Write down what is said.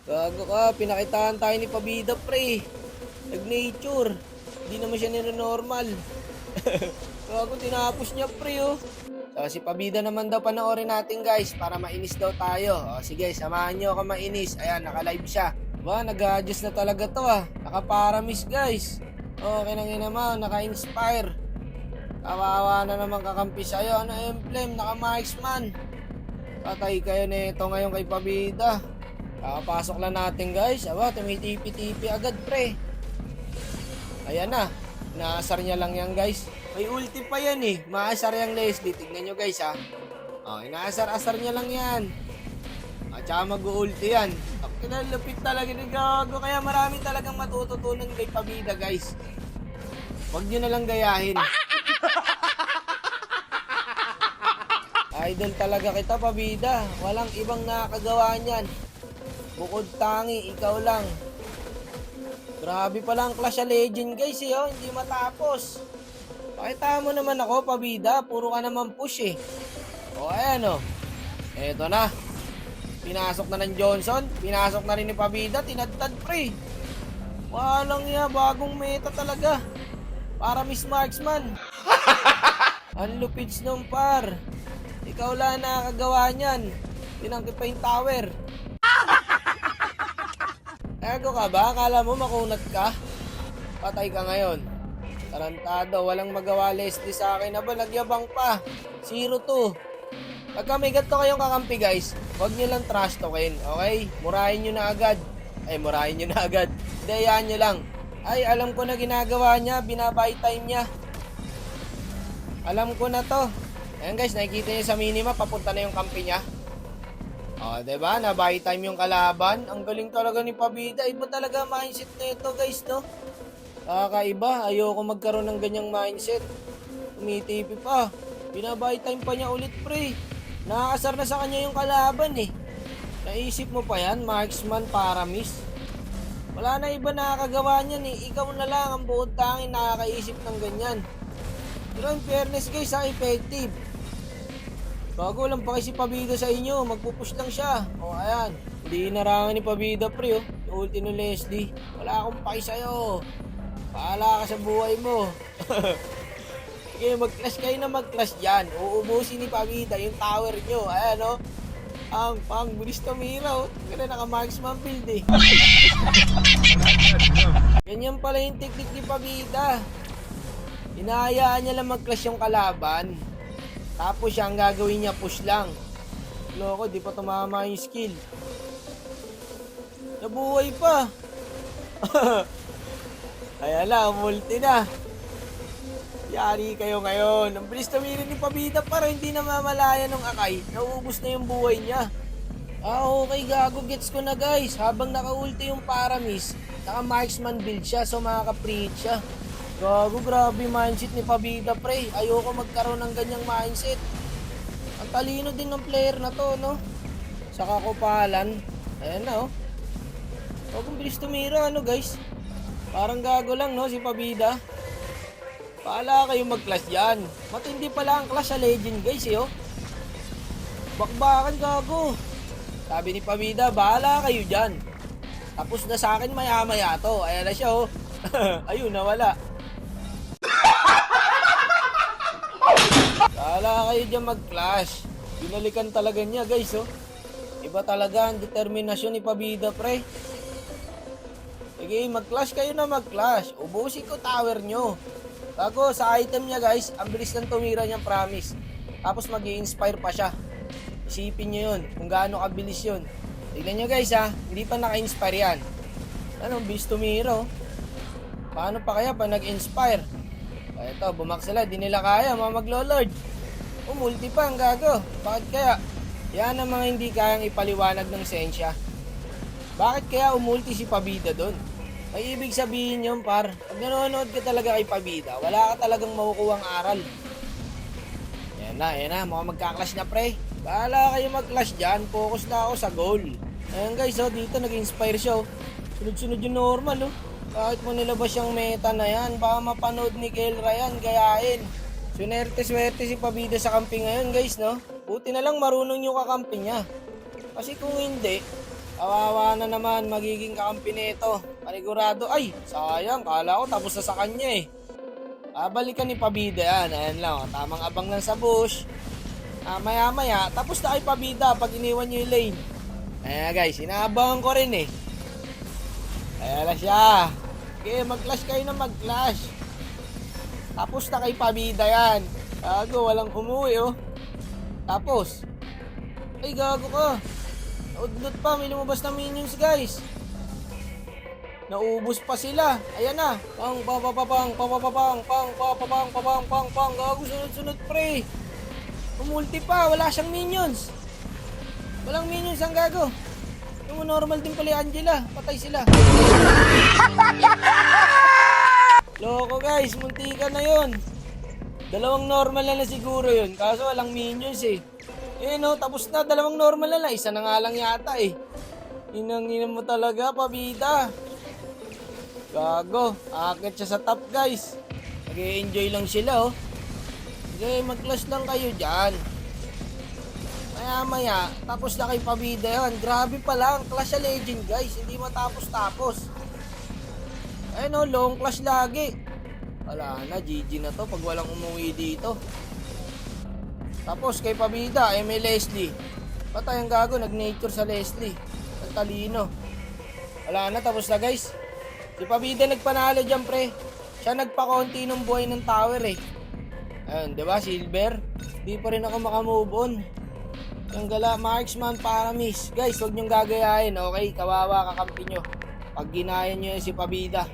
Gago ka, pinakitaan tayo ni Pabida pre. Nag-nature. Hindi naman siya nire-normal. Gago, tinapos niya pre oh. So si Pabida naman daw panoorin natin guys para mainis daw tayo. O sige, samahan nyo ako mainis. Ayan, naka-live siya. Ba, nag-adjust na talaga to ah. Naka-paramis guys. Okay nang naman, naka-inspire. Kawawa na naman kakampi sa'yo. Ano emblem? Naka-marksman. Patay kayo nito ngayon kay Pabida. Kakapasok lang natin guys. Aba, tumitipi-tipi agad pre. Ayan na. Inaasar niya lang yan guys. May ulti pa yan eh. Maasar yung Leslie. Tignan nyo guys ha. Oh, inaasar-asar niya lang yan. At saka mag-ulti yan. Kinalupit talaga ni Gago. Kaya marami talagang matututunan kay Pabida guys. Huwag nyo na lang gayahin. Idol talaga kita Pabida. Walang ibang nakakagawa niyan. Bukod tangi, ikaw lang. Grabe pala ang Clash of Legends guys eh oh. Hindi matapos. Pakita mo naman ako Pabida. Puro ka naman push eh. O ayan oh. Eto na. Pinasok na ng Johnson. Pinasok na rin ni Pabida. Tinadtad pre. Walang ya. Bagong meta talaga. Para Miss Marksman. Ang lupits nung par. Ikaw lang nakakagawa niyan. Tinangkit pa yung tower. Ego ka ba? Akala mo makunat ka? Patay ka ngayon. Tarantado, walang magawa Leslie sa akin. Aba, nagyabang pa. 0-2. Pagka may ganito kayong kakampi guys, huwag nyo lang trash talkin, okay? Murahin nyo na agad. Ay, murahin nyo na agad. Dayaan nyo lang. Ay, alam ko na ginagawa niya. Binabay time niya. Alam ko na to. Ayan guys, nakikita nyo sa minima, papunta na yung kampi niya. O, diba? Na-buy time yung kalaban. Ang galing talaga ni Pabida. Iba talaga mindset na ito guys, no? Kakaiba. Ayoko magkaroon ng ganyang mindset. Umitipi pa. Binabuy time pa niya ulit, pre. Nakakasar na sa kanya yung kalaban, eh. Naisip mo pa yan, marksman, paramis. Wala na iba nakakagawa niyan, eh. Ikaw na lang ang buod tangin nakakaisip ng ganyan. Pero in fairness guys, effective. Bago lang pa kasi Pabida sa inyo, magpupush lang siya. O ayan, hindi inarangan ni Pabida pre oh. Yung ulti ni Leslie. Wala akong paki sa'yo. Paala ka sa buhay mo. Sige, mag-clash kayo na mag-clash dyan. Uubusin ni Pabida yung tower nyo. Ayan oh. Ang bilis tumira oh. Kaya naka-marksman build eh. Ganyan pala yung technique ni Pabida. Hinahayaan niya lang mag-clash yung kalaban. Tapos siya ang gagawin niya, push lang. Loko, di pa tumama yung skill. Nabuhay pa. Ayan na, multi na. Yari kayo ngayon. Ang bilis tumirin ni Pabida para hindi na mamalaya ng Akay. Nauubos na yung buhay niya. Okay, Gago, gets ko na guys. Habang naka-ulti yung Paramis, naka-marksman build siya, so makaka-preach siya. Gago, grabe mindset ni Pabida pre. Ayoko magkaroon ng ganyang mindset. Ang talino din ng player na to, no? Sa kakupalan. Ayan na, oh. Huwag kong bilis tumira, ano guys? Parang gago lang, no, si Pabida. Paala kayo mag-clash yan. Matindi pala ang Clash of Legends, guys, eh, oh. Bakbakan, gago. Sabi ni Pabida, bahala kayo dyan. Tapos na sa akin maya-maya to. Ayan na siya, oh. Ayun, nawala. Bahala kayo dyan mag-clash. Binalikan talaga niya guys oh. Iba talaga ang determinasyon ni Pabida pre. Sige, mag-clash kayo na mag-clash. Ubusin ko tower nyo. Bago sa item niya guys, ang bilis ng tumira niyang promise. Tapos mag-i-inspire pa siya. Isipin nyo yun, kung gaano kabilis yun. Tignan nyo guys ha, hindi pa naka-inspire yan. Ano, bilis tumira oh. Paano pa kaya pa nag-inspire? Ito, bumak sila, di nila kaya, mga maglo-lord. Multi pa ang gago. Bakit kaya? Yan ang mga hindi kayang ipaliwanag ng sensya. Bakit kaya umulti si Pabida doon? May ibig sabihin yun par. Pag nanonood ka talaga kay Pabida, wala ka talagang makukuhang aral. Yan na, mga magka-clash na pre. Bahala kayo mag-clash dyan, focus na ako sa goal. Ayan guys, oh, dito nag-inspire siya. Oh. Sunod-sunod yung normal, oh. Kahit mo nilabas yung meta na yan, baka mapanood ni Kelra yan, gayain. Swerte-swerte si Pabida sa kampi ngayon guys, no? Buti na lang marunong yung kakampi niya. Kasi kung hindi, Kawawa na naman magiging kakampi nito. Panigurado. Ay, sayang. Kala ko tapos na sa kanya eh. Balikan ni Pabida yan. Ayan lang. Oh. Tamang abang lang sa bush. Maya-maya, tapos na kay Pabida pag iniwan nyo yung lane. Ayan guys, inaabangan ko rin eh. Ayan na siya. Okay, mag-clash kayo na mag-clash. Tapos na kay Pabida yan. Gago, walang umuwi oh. Tapos, ay gago ka. Naudlot pa, may lumabas na minions guys. Naubos pa sila. Ayan na. Pang papapapang papapapang pang papapang papang pang pang. Gago, sunod-sunod pre. Umulti pa, wala siyang minions. Walang minions ang gago. Yung normal din pala yung Angela. Patay sila. Loko guys, muntika na yun. Dalawang normal na siguro yun. Kaso walang minions eh. No, tapos na, dalawang normal na lang. Isa na nga lang yata eh. Inang mo talaga, Pabida. Gago, akit siya sa top guys. Nag-enjoy lang sila oh. Okay, mag-clash lang kayo dyan. Maya-maya, tapos na kay Pabida yan. Grabe pa lang, Clash of Legend guys. Hindi matapos-tapos. Ayun oh, long clash lagi. Wala na, GG na to pag walang umuwi dito. Tapos kay Pabida, may Leslie. Patay ang gago, nag-nature sa Leslie. Ang talino. Wala na, tapos na guys. Si Pabida nagpanalo dyan pre. Siya nagpakonti ng buhay ng tower eh. Ayun, diba, silver? Di pa rin ako makamove on. Yung gala, marksman para miss. Guys, huwag niyong gagayahin, okay? Kawawa kakampi nyo. Pag ginaya nyo si Pabida.